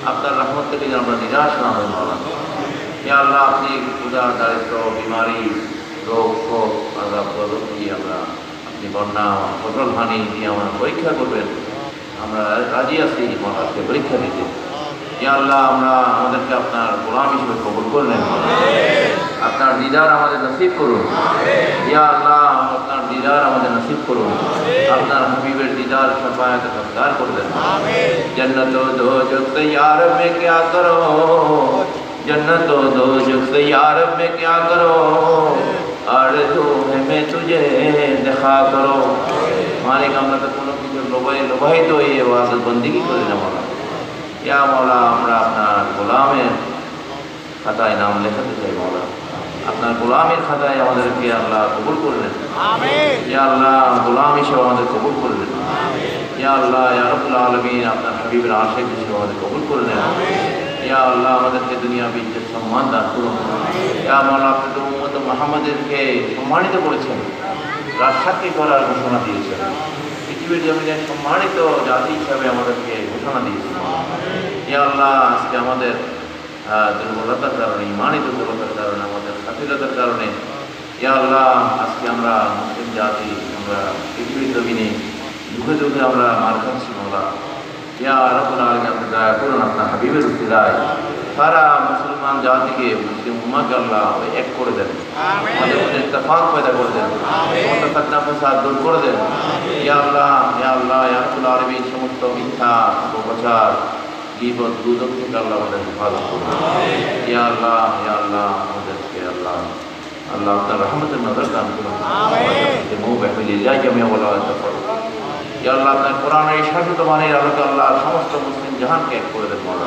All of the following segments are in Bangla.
আপনার রহমত থেকে যেন আমরা নিরাশ না হই মাওলা। ইয়া আল্লাহ, আপনি ক্ষুধা, দারিদ্র, বিমারি, রোগ শোক, আল্লাহ বদল দিয়ে আমরা আপনি বন্যা ফসল হানি দিয়ে আমরা পরীক্ষা করবেন। আমরা রাজি আছি মহারাজকে পরীক্ষা দিতে। ইয়া আল্লাহ, আমরা আমাদেরকে আপনার গোলাম হিসেবে কবুল করলেন। আপনার দিদার আমাদের নসিব করুন। ইয়া আল্লাহ, আপনার দিদার আমাদের নসিব করুন। আপনার হাবিবের দিদার শাফায়াত হকদার করে দেন। जन्नत दोजख से यार में क्या करो, जन्नत दोजख से यार में क्या करो, आरज़ू है मैं तुझे देखा करो। मालिक আমরা তো কোনো কিছু লোভাই তো এই ইবাদত বন্দেগী করি না মাওলা। ইয়া মাওলা, আমরা আপনার গোলামের খাতায় নাম লেখাতে চাই মাওলা। আপনার গোলামের খাতায় আমাদেরকে আল্লাহ কবুল করলেন। আমিন। ইয়া আল্লাহ, গোলাম হিসেবে আমাদের কবুল করলেন। আমিন। ইয়া আল্লাহ, ইয়া রাব্বুল আলামিন, আপনার হাবিবের আশিক হিসেবে আমাদের কবুল করলেন। আমিন। ইয়া আল্লাহ, আমাদেরকে দুনিয়াবি ইজ্জত সম্মান দান করুন। ইয়া মাওলা, আপনি তো উম্মত মুহাম্মাদকে সম্মানিত করেছেন, রাজসাক্ষী করার ঘোষণা দিয়েছেন। পৃথিবীর জমিনে সম্মানিত জাতি হিসাবে আমাদেরকে ঘোষণা দিয়েছেন। ইয়া আল্লাহ, আজকে আমাদের দুর্বলতার কারণে, ইমানিত দুর্বলতার কারণে, আমাদের সাথীলতার কারণে, ইয়া আল্লাহ, আজকে আমরা মুসলিম জাতি, আমরা পৃথিবীর জমিনে যুগে যুগে আমরা মার খাচ্ছি মাওলা। ইয়া রাব্বুল আলামিন, আপনি দয়া করুন, আপনার হাবিবের উসিলায় সারা মুসলমান জাতিকে, মুসলিম উম্মাহকে আল্লাহ এক করে দেন। আমাদের মধ্যে ইত্তেফাক পয়দা করে দেন। সমস্ত ফিতনা ফাসাদ দূর করে দেন। ইয়া আল্লাহ, ইয়া আল্লাহ, ইয়া রাব্বুল আলামিন, সমস্ত মিথ্যা অপপ্রচার, গীবত, দুদক থেকে আল্লাহ আমাদের হেফাজত করুন। ইয়া আল্লাহ, ইয়া আল্লাহ, আমাদেরকে আল্লাহ আল্লাহ আপনার রহমতের নজর দান করুন। ইয়া আল্লাহ, আপনার কোরআনের এই শাসিত বাণীর আলোকে আল্লাহ সমস্ত মুসলিম জাহানকে এক করে দেন মাওলা।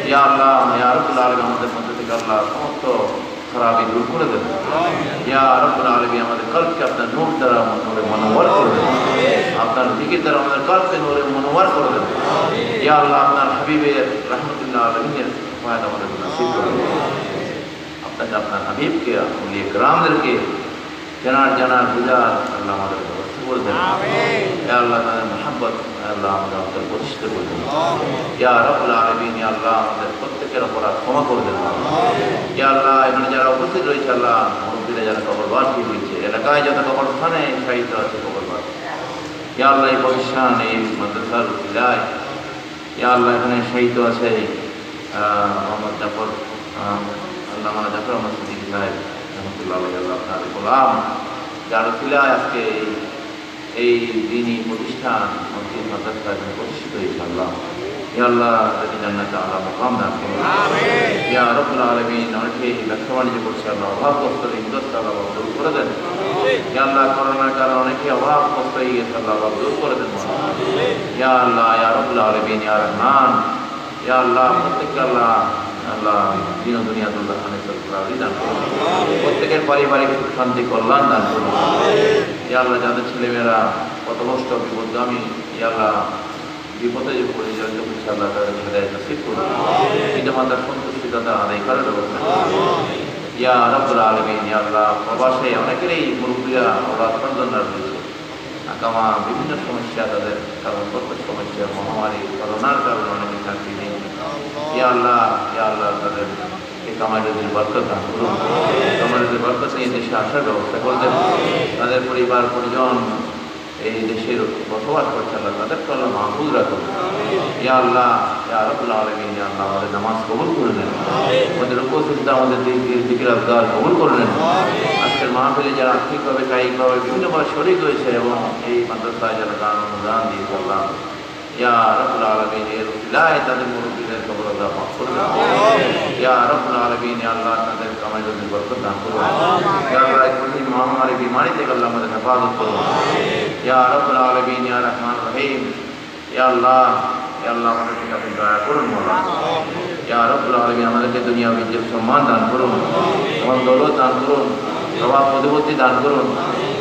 ইয়া আল্লাহ, ইয়া রাব্বুল আলামিন, আমাদের মধ্যে থেকে আল্লাহ সমস্ত খারাপি দূর করে দেন। ইয়া রাব্বুল আলামিন, আমাদের কলবকে আপনার নূর দ্বারা নূরে মনোয়ার করে দেন। আপনার জিকির দ্বারা আমাদের কলবকে নূরে মনোয়ার করে দেন। ইয়া আল্লাহ, আপনার হাবিবের রাহমাতুল্লাহ আলামিনের ফায়দা আমাদের নসিব করুন। আপনাকে, আপনার হাবিবকে, আউলিয়া কিরামদেরকে জানার বুঝার আল্লাহ আমাদের ব্যবস্থা করে দেন। ইয়া আল্লাহ, তাদের মহব্বত আল্লাহ আমাদের প্রতিষ্ঠিত করে দেন। ইয়া রাব্বুল আলামিন, ইয়া আল্লাহ, আমাদের প্রত্যেকের অপরাধ ক্ষমা করে দেন। ইয়া আল্লাহ, এখানে যারা উপস্থিত রয়েছে আল্লাহ, মুরব্বীরা যারা কবরবাসী হয়েছে, এলাকায় যত কবরস্থানে শায়িত আছে কবরবাস, ইয়া আল্লাহ, এই প্রতিষ্ঠান, এই মাদ্রাসার উসিলায়, ইয়া আল্লাহ, এখানে শায়িত আছে মোহাম্মদ জাফর, আল্লামা জাফর আহমদ সিদ্দিকী সাহেব রহমতুল্লাহ আলাইহি, আল্লাহ আপনার গোলাম, যার উসিলায় আজকে এই দ্বীনি প্রতিষ্ঠান মসজিদ মাদ্রাসা এখানে প্রতিষ্ঠিত হয়েছে। আল্লাহ, ইয়া আল্লাহ, তাকে জান্নাতে আল্লাহ মাকাম দান করুন। ইয়া রাব্বুল আলামিন, অনেকেই ব্যবসা বাণিজ্য করছে আল্লাহ, অভাবগ্রস্ত ঋণগ্রস্ত আল্লাহ দূর করে দেন। ইয়া আল্লাহ, করোনার কারণে অনেকে অভাবগ্রস্ত হয়ে গেছে আল্লাহ দূর করে দেন। ইয়া আল্লাহ, ইয়া রাব্বুল আলামিন, ইয়া রহমান, ইয়া আল্লাহ, প্রত্যেককে আল্লাহ আল্লাহ দিন ও দুনিয়া তুল্লাহ খানে সরকারি দান করুন। প্রত্যেকের পারিবারিক সুখ শান্তি কল্যাণ দান করুন। ইয়া আল্লাহ, যাদের ছেলেমেয়েরা পথভ্রষ্ট বিপদগামী, ইয়া আল্লাহ, বিপদে যে পরিচালিত হচ্ছে আল্লাহ, তাদের হেদায়েত নসিব করুন। পিতামাতার সন্তুষ্টি দাতা আদায় করার ব্যবস্থা করুন। ইয়া রাব্বুল আলামিন, ইয়া আল্লাহ, প্রবাসে অনেকেরই মুরব্বীরা ওরা সন্তানরা রয়েছে, আকামা বিভিন্ন সমস্যা, তাদের কারণ প্রত্যেক সমস্যা, মহামারী, করোনার কারণে অনেকে চাকরি নেই। ইয়া আল্লাহ, ইয়া আল্লাহ, তাদের এই কামাইদের বরকত দান করুন। কামাইদের বরকত নিয়ে দেশে আসার ব্যবস্থা করে দেন। তাদের পরিবার পরিজন এই দেশের বসবাস করছে আল্লাহ, তাদেরকে আল্লাহ মাহফুজ রাখুন। ইয়া আল্লাহ, ইয়া রাব্বুল আলামিন, ইয়া আল্লাহ, আমাদের নামাজ কবুল করে নেন। আমাদের রুকু সিজদা, আমাদের জিকির আজকার কবুল করে নেন। আজকের মাহফিলে যারা আর্থিকভাবে, কায়িকভাবে বিভিন্নভাবে শরীক হয়েছে এবং এই মাদ্রাসায় যারা দান অনুদান দিয়েছে আল্লাহ, ইয়া রাব্বুল আলামিন, এর উসিলায় তাদের মুরব্বীদের কবর আল্লাহ মাফ করে দেন। ইয়া রাব্বুল আলামিন, ইয়া আল্লাহ, তাদের কামাইদের বরকত দান করুন। ইয়া আল্লাহ, এই কঠিন মহামারী বিমারি থেকে আল্লাহ আমাদের হেফাজত করুন। ইয়া রাব্বুল আলামিন, ইয়া রহমান রহিম, ইয়া আল্লাহ, ইয়া আল্লাহ, আমাদেরকে আপনি দয়া করুন মাওলা। ইয়া রাব্বুল আলামিন, আমাদেরকে দুনিয়া ইজ্জত সম্মান দান করুন, ধন দৌলত দান করুন, প্রভাব প্রতিপত্তি দান করুন।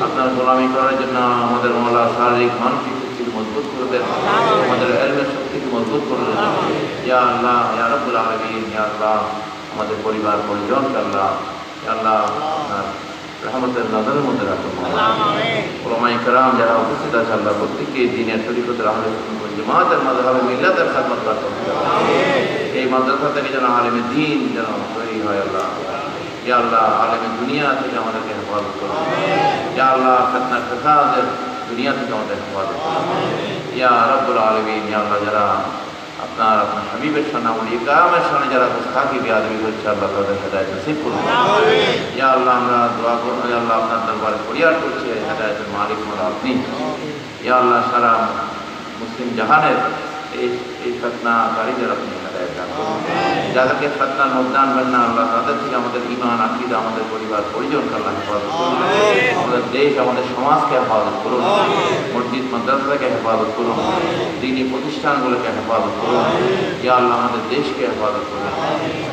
আপনার গোলামি করার জন্য আমাদের মাওলা শারীরিক মানসিক শক্তিকে মজবুত করে দেন, আমাদের ইলমের শক্তিকে মজবুত করে দেন। ইয়া আল্লাহ, ইয়া রাব্বুল আলামিন, ইয়া আল্লাহ, আমাদের পরিবার পরিজনকে আল্লাহ, ইয়া আল্লাহ, আপনার রহমতের নজরের মধ্যে রাখুন। উলামায়ে কেরাম যারা উপস্থিত আছে আল্লাহ, প্রত্যেককে দ্বীনের শরীয়তের আহলে সুন্নাত ওয়াল জামাতের মাযহাবে মিল্লাতের খিদমত করতে মাদ্রাসা থেকে যেন আলেমে দ্বীন যেন তৈরি হয় আল্লাহ। ইয়া আল্লাহ আলেমে দুনিয়া থেকে আমাদেরকে হেফাজত করুন। ইয়া আল্লাহ ফিতনা ফাসাদের দুনিয়া থেকে আমাদের হেফাজত করুন। ইয়া রাব্বুল আলামিন, ইয়া আল্লাহ যারা আপনার হাবিবের সামনে আমল ইকরামের সামনে যারা গুস্তাখি বেয়াদবি করছে আল্লাহ তাদের হেদায়েত নসিব করুন। ইয়া আল্লাহ আমরা দোয়া করব, ইয়া আল্লাহ আপনার দরবারে ফরিয়াদ করছি, হেদায়েতের মালিক মোরা আপনি। ইয়া আল্লাহ সারা মুসলিম জাহানের এই ফিতনাকারীদের আপনি হেদায়েত দান করুন। যাদেরকে ফিতনার মধ্যে আনবেন না আল্লাহ, তাদের থেকে আমাদের ঈমান আকীদা, আমাদের পরিবার পরিজনকে আল্লাহ হেফাজত করুন। আমাদের দেশ, আমাদের সমাজকে হেফাজত করুন। মসজিদ মাদ্রাসাকে হেফাজত করুন। দ্বীনি প্রতিষ্ঠানগুলোকে হেফাজত করুন। ইয়া আল্লাহ আমাদের দেশকে হেফাজত করুন।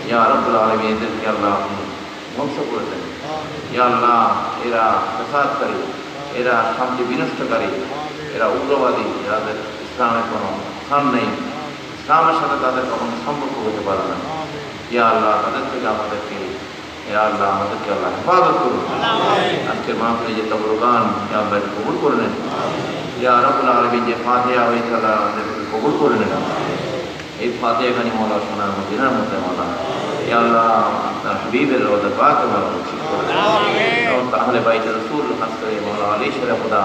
ইয়া রাব্বুল আলামিন, এদেরকে আল্লাহ আপনি ধ্বংস করে দেন। ইয়া আল্লাহ এরা ফাসাদকারী, এরা শান্তি বিনষ্টকারী, এরা উগ্রবাদী, যাদের ইসলামের কোনো স্থান নেই, ইসলামের সাথে তাদের কখনো সম্পর্ক হতে পারে না। ইয়া আল্লাহ তাদের থেকে আমাদেরকে, ইয়া আল্লাহ আমাদেরকে আল্লাহ হেফাজত করুন। আজকের মাহফিলে যে তবরগান ইয়া আল্লাহ কবুল করে নেন। ইয়া রাব্বুল আলামিন যে ফাতিহা হয়েছে আল্লাহ আমাদেরকে কবুল করে নেন। এই ফাতিহা খানি মওলা সোনার মদিনার মধ্যে মওলা ইয়া আল্লাহ আপনার হাবিবের রওজা পাকে মওলা নসিব করে দেন। এবং আহলে বাইত রাসূল খাস করে মওলা আলী শেরে খুদা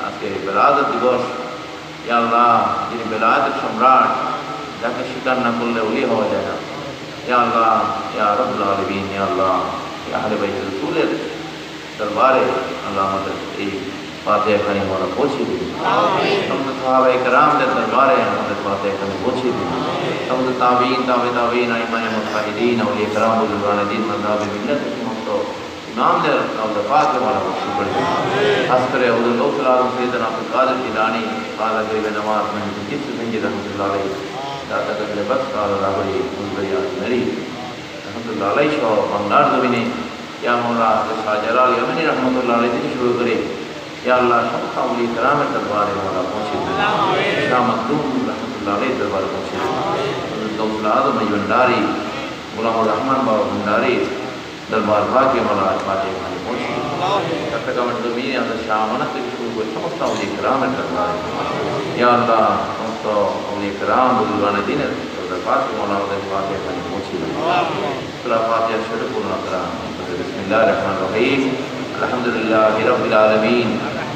আজকে বেলাদত দিবস, ইয়া আল্লাহ যিনি বেলায়েতের সম্রাট, যাকে স্বীকার না করলে ওলি হওয়া যায় না। ইয়া আল্লাহ ইয়া রাব্বুল আলামিন, ইয়া আল্লাহ আহলে বাইত রাসূলের দরবারে আল্লাহ আমাদের এই ফাতিহা খানি মওলা পৌঁছে দিন। সমস্ত সাহাবায়ে কেরামদের দরবারে আমাদের ফাতিহা খানি পৌঁছে দিন। সমস্ত তাবিঈন, তাবিঈন, আইম্মায়ে মুজতাহিদিন, আউলিয়া কেরাম, বুজুর্গানে দ্বীন, মাযহাবে মিল্লাতের সমস্ত ইমামদের রওজা পাকে মওলা নসিব করে দিন। খাস করে হুজুর গৌসুল আযম সৈয়দনা আব্দুল কাদের জিলানী কালা গরিবে নওয়াজ মেহদি চিশতি ভেঞ্জি রহমাতুল্লাহ আলাইহি, দাতা কাদরে বস কালা রাবড়ি মুজবরিয়া মেরি রহমাতুল্লাহ আলাইহি সহ বাংলার জমিনে ইয়া মওলা শাহ জালাল ইয়ামানী রহমাতুল্লাহ আলাইহি থেকে শুরু করে ইয়া আল্লাহ সমস্ত আউলিয়া কেরামের দরবারে মওলা পৌঁছে দিন। শাহ মাকদুম রহমাতুল্লাহ আলাইহির দরবারে পৌঁছে দিন। হুজুর গৌসুল আযম ভণ্ডারী, গোলামুর রহমান বাবা ভণ্ডারী দরবার পাকে মওলা ফাতিহা খানি পৌঁছে দিন। চট্টগ্রামের জমিনে আমাদের শাহ আমানত থেকে শুরু করে সমস্ত আউলিয়া কেরামের দরবারে ইয়া আল্লাহ সমস্ত আউলিয়া কেরাম, বুজুর্গানে দ্বীনের রওজা পাকে মওলা আমাদের ফাতিহা খানি পৌঁছে দিন। সূরা ফাতিহা শরীফ পড়ুন আপনারা। বিসমিল্লাহির রহমানির রহিম। আলহামদুলিল্লাহি রাব্বিল আলামিন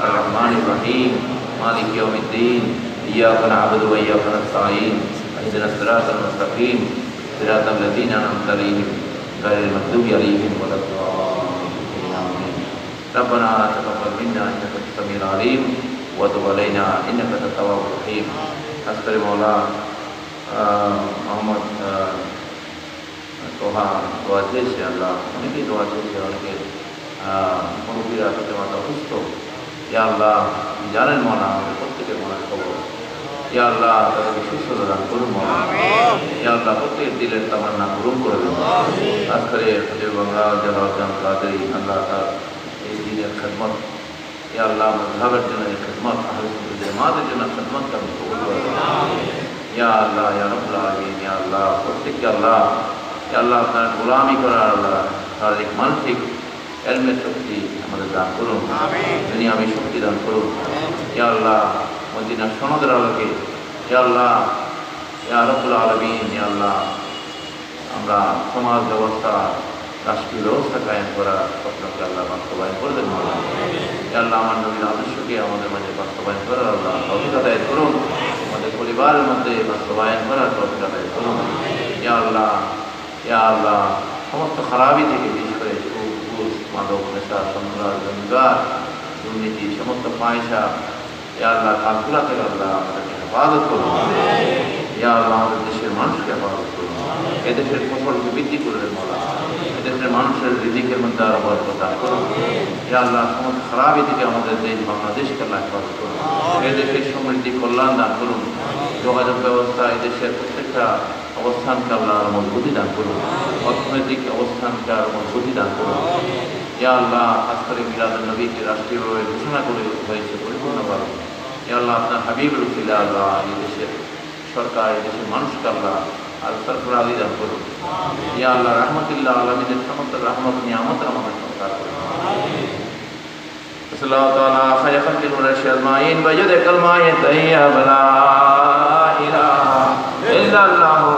আর রহমানির রহিম মালিকি ইয়াউমিদ্দিন ইয়্যাকা না'বুদু ওয়া ইয়্যাকা নাস্তাঈন ইহদিনাস সিরাতাল মুস্তাকিম সিরাতাল লাযীনা আন'আমতা আলাইহিম গায়রিল মাগদুবি আলাইহিম ওয়ালাদ দাল্লিন আমিন। ربنا تقبل منا انك انت السميع العليم وتب علينا انك انت التواب الرحيم। আজকের মাওলা মোহাম্মদ তোহা দোয়া চেয়েছে, আল্লাহ অনেকেই দোয়া চেয়েছে, অনেকে মুরব্বীরা তাদের মাথা অসুস্থ। ইয়া আল্লাহ জানেন মনা আমাদের প্রত্যেকের মনের খবর। ইয়া আল্লাহ তাদেরকে সুস্থতা দান করুন মনা। ইয়া আল্লাহ প্রত্যেকের দিলের তামান্না পূরণ করে দেন। খাস করে বাংলা জালাল কাদেরী আল্লাহ তার এই দিনের খেদমত, ইয়া আল্লাহ মযহাবের জন্য এই খেদমত, আহলে সুন্নাত জামাতের জন্য খেদমতকে আপনি কবুল করে দেন। ইয়া আল্লাহ ইয়া রাব্বুল আলামিন, ইয়া আল্লাহ প্রত্যেককে আল্লাহ ইয়া আল্লাহ আপনার গোলামি করার আল্লাহ শারীরিক মানসিক এলমের শক্তি আমাদের দান করুন। দুনিয়াবী শক্তি দান করুন। ইয়া আল্লাহ মদিনার সনদের আলোকে ইয়া আল্লাহ ইয়া রাব্বুল আলামিন, ইয়া আল্লাহ আমরা সমাজ ব্যবস্থা, রাষ্ট্রীয় ব্যবস্থা কায়েম করার স্বপ্নকে আল্লাহ বাস্তবায়ন করে দেন। ইয়া আল্লাহ আমার নবীর আদর্শকে আমাদের মাঝে বাস্তবায়ন করার আল্লাহ তৌফিক আদায় করুন। আমাদের পরিবারের মধ্যে বাস্তবায়ন করার তৌফিক আদায় করুন। ইয়া আল্লাহ ইয়া আল্লাহ সমস্ত খারাপি থেকে, বিশেষ করে সুদ, ঘুষ, মাদক, নেশা, সন্ত্রাস, জঙ্গিবাদ, দুর্নীতি, সমস্ত পয়সা ইয়া আল্লাহ কালকুলা থেকে আল্লাহ আমাদেরকে হেফাজত করুন। ইয়া আল্লাহ আমাদের দেশের মানুষকে হেফাজত করুন। এদেশের ফসলকে বৃদ্ধি করে দেন মওলা। এদেশের মানুষের রিজিকের মধ্যে আরো বরকত দান করুন। ইয়া আল্লাহ সমস্ত খারাপি থেকে আমাদের দেশ বাংলাদেশকে আল্লাহ হেফাজত করুন। এদেশের সমৃদ্ধি কল্যাণ দান করুন। যোগাযোগ ব্যবস্থা, এদেশের প্রত্যেকটা অবস্থানকে আল্লাহ মজবুতি দান করুন। অর্থনৈতিক অবস্থানকে আরো মজবুতি দান করুন। ইয়া আল্লাহ খাস করে মিলাদুন নবীকে রাষ্ট্রীয়ভাবে ঘোষণা করে হয়েছে পরিপূর্ণভাবে। ইয়া আল্লাহ আপনার হাবিবের উসিলা আল্লাহ এই দেশের সরকার, এই দেশের মানুষকে আল্লাহ আর সরফরাজি দান করুন। ইয়া আল্লাহ রাহমাতুল্লাহ আলামিনের সমস্ত রহমত নিয়ামত আমাদের সংসার করুন। সাল্লাল্লাহু তাআলা খায়রা খালকিল মুরশিদ আজমাইন বাজদে কালমায়ে তাইয়্যিবা লা ইলাহা ইল্লাল্লাহু